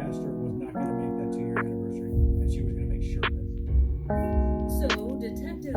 Was not going to make that 2-year anniversary, and she was going to make sure of it. So, Detective.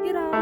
Get out.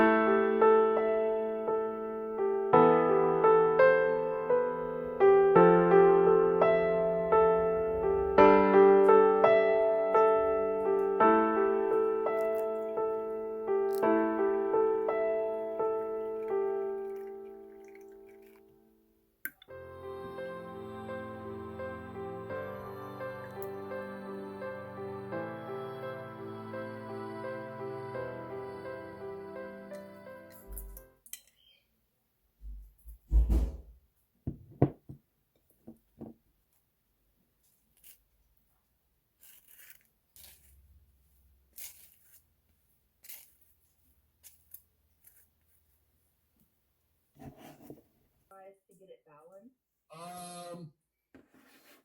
To get it balanced?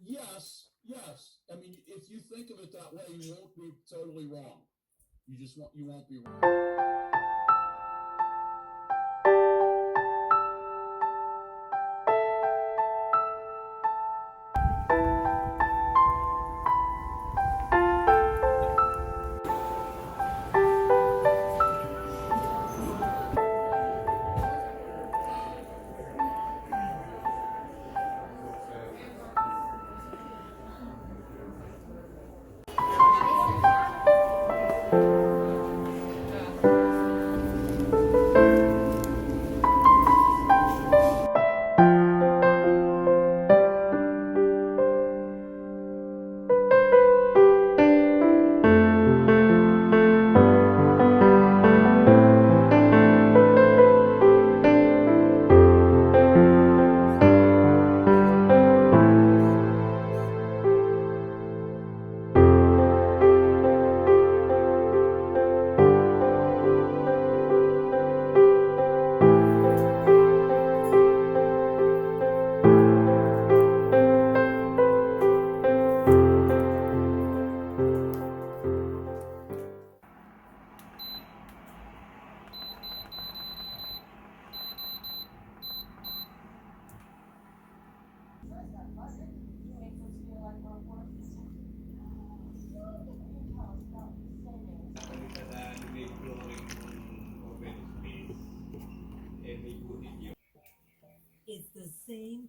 Yes. I mean, if you think of it that way, you won't be totally wrong. You won't be wrong.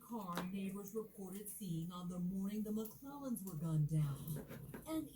car neighbors reported seeing on the morning the McClellans were gunned down. And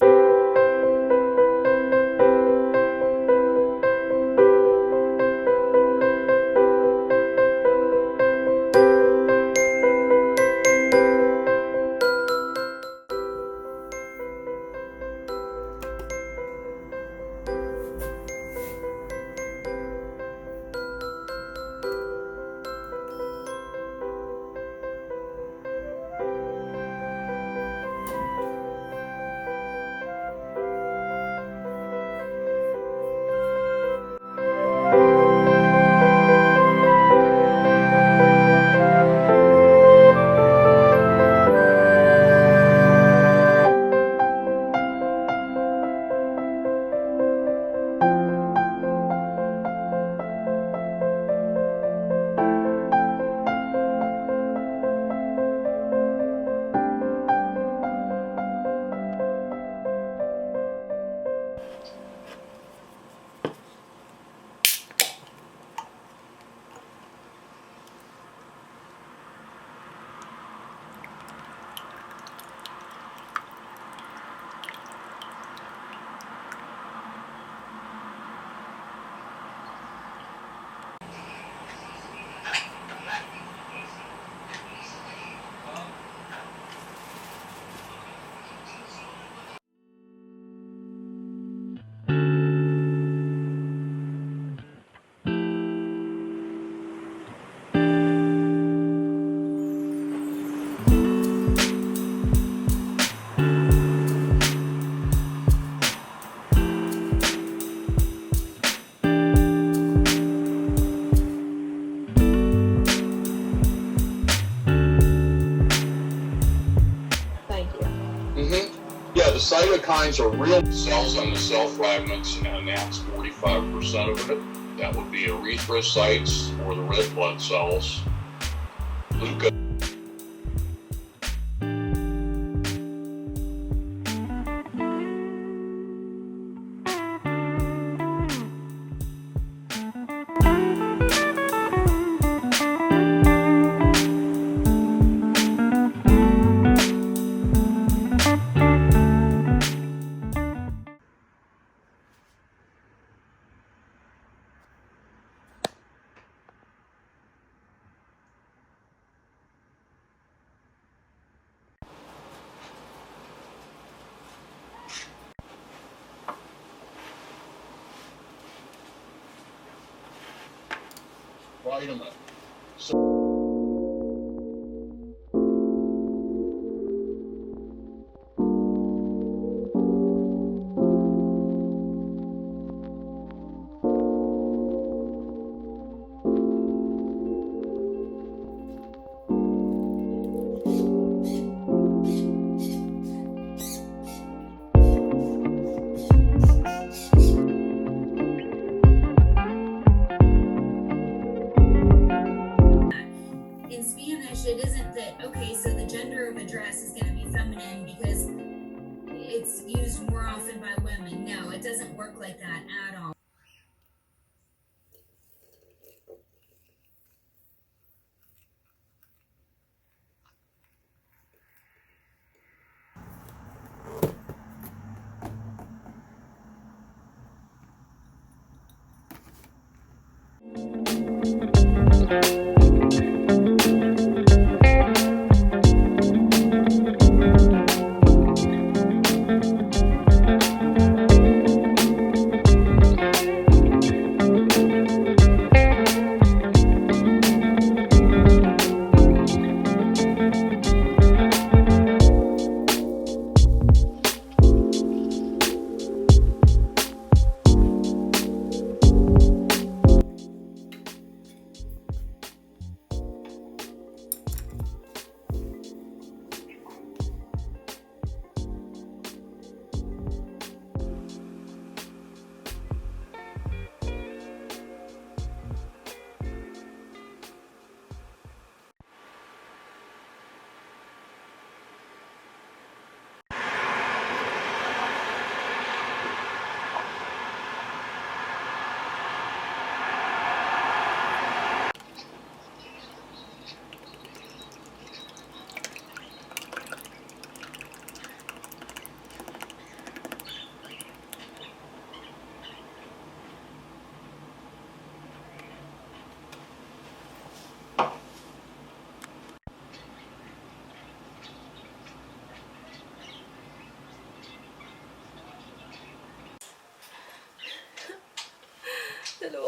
Yeah, the cytokines are real cells on the cell fragments, and that's 45% of it. That would be erythrocytes, or the red blood cells. Leukocytes. Vitamin. In Spanish, it isn't that, okay, so the gender of a dress is going to be feminine because it's used more often by women. No, it doesn't work like that at all.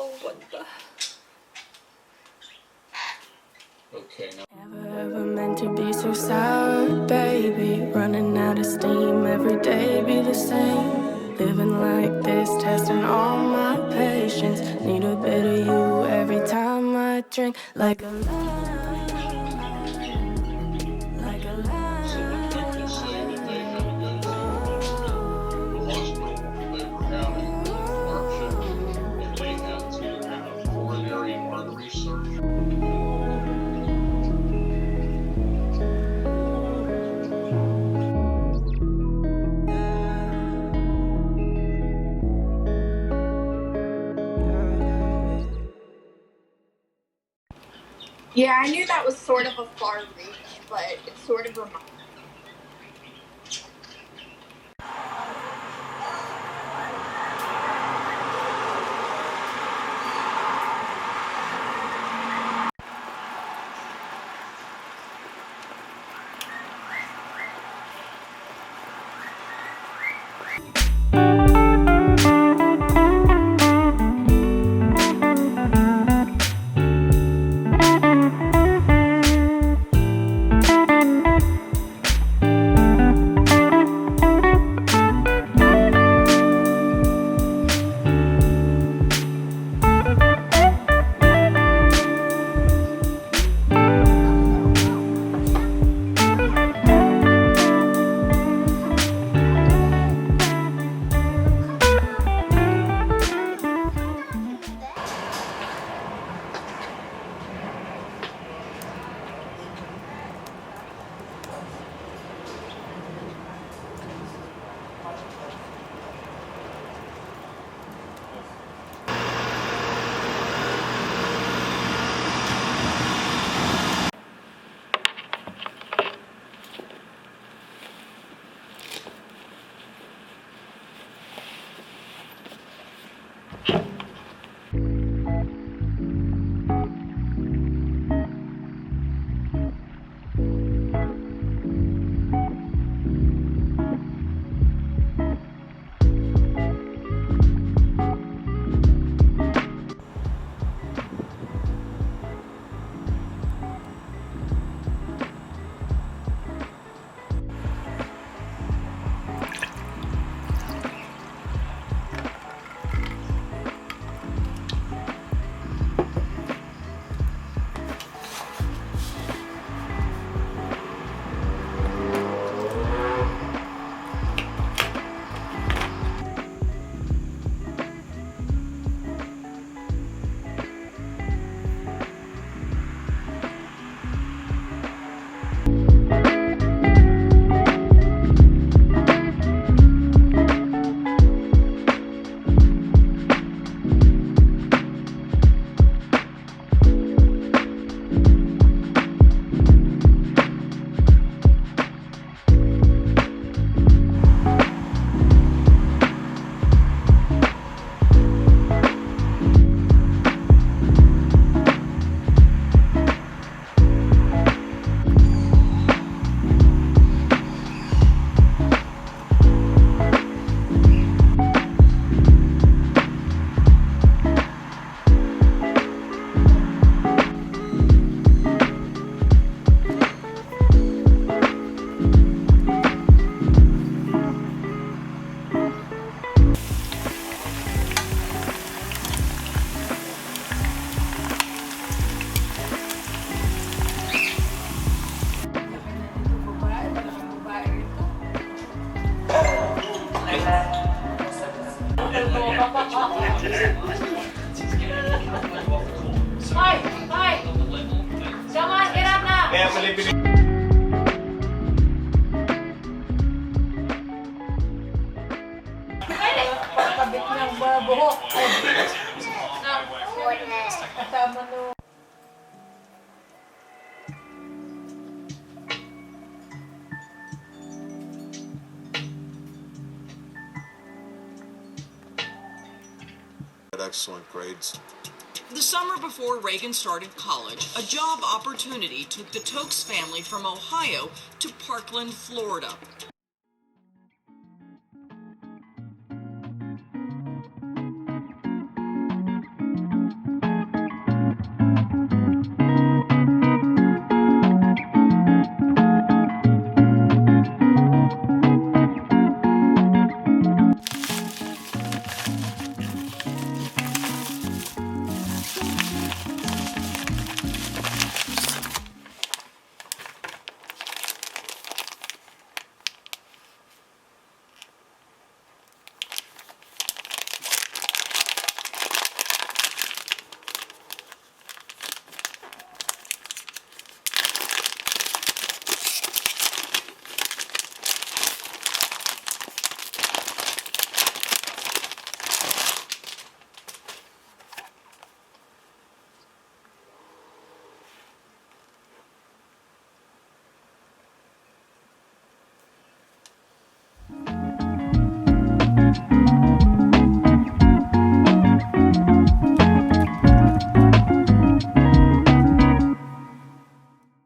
Oh, what the? Okay, now. Ever meant to be so sour, baby? Running out of steam, every day be the same. Living like this, testing all my patience. Need a bit of you every time I drink. Like a lie, like a lie. So the people say that they had to go to the hospital when they were having hardship, and they had to have coronary artery surgery. Yeah, I knew that was sort of a far reach, but it sort of reminds. Excellent grades. The summer before Reagan started college, a job opportunity took the Tokes family from Ohio to Parkland, Florida.